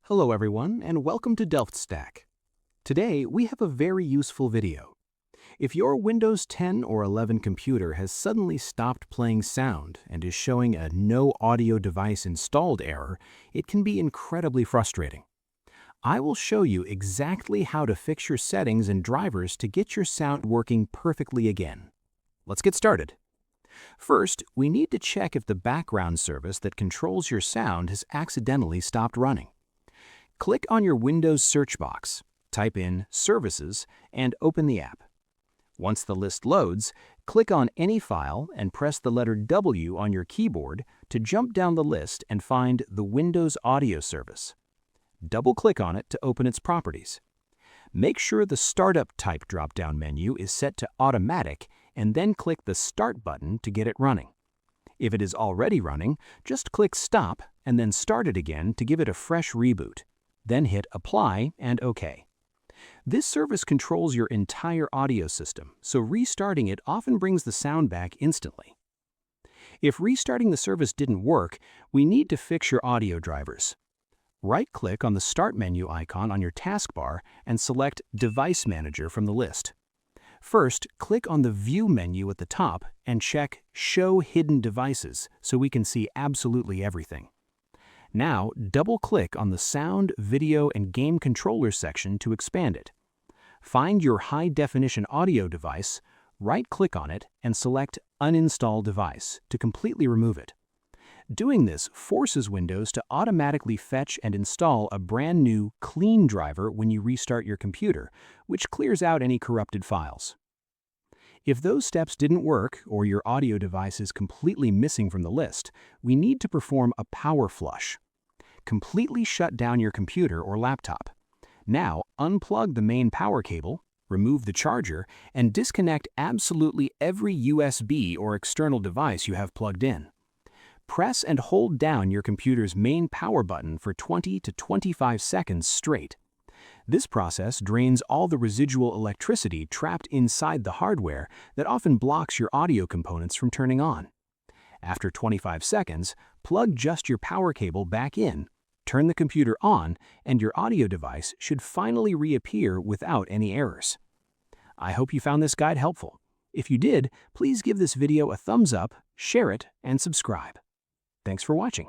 Hello everyone, and welcome to DelftStack. Today we have a very useful video. If your Windows 10 or 11 computer has suddenly stopped playing sound and is showing a no audio device installed error, it can be incredibly frustrating. I will show you exactly how to fix your settings and drivers to get your sound working perfectly again. Let's get started. First, we need to check if the background service that controls your sound has accidentally stopped running. Click on your Windows search box, type in Services, and open the app. Once the list loads, click on any file and press the letter W on your keyboard to jump down the list and find the Windows Audio Service. Double-click on it to open its properties. Make sure the Startup Type drop-down menu is set to Automatic and then click the Start button to get it running. If it is already running, just click Stop and then start it again to give it a fresh reboot. Then hit Apply and OK. This service controls your entire audio system, so restarting it often brings the sound back instantly. If restarting the service didn't work, we need to fix your audio drivers. Right-click on the Start menu icon on your taskbar and select Device Manager from the list. First, click on the View menu at the top and check Show Hidden Devices so we can see absolutely everything. Now, double-click on the Sound, Video, and Game Controller section to expand it. Find your high-definition audio device, right-click on it, and select Uninstall Device to completely remove it. Doing this forces Windows to automatically fetch and install a brand new, clean driver when you restart your computer, which clears out any corrupted files. If those steps didn't work or your audio device is completely missing from the list, we need to perform a power flush. Completely shut down your computer or laptop. Now, unplug the main power cable, remove the charger, and disconnect absolutely every USB or external device you have plugged in. Press and hold down your computer's main power button for 20 to 25 seconds straight. This process drains all the residual electricity trapped inside the hardware that often blocks your audio components from turning on. After 25 seconds, plug just your power cable back in, turn the computer on, and your audio device should finally reappear without any errors. I hope you found this guide helpful. If you did, please give this video a thumbs up, share it, and subscribe. Thanks for watching.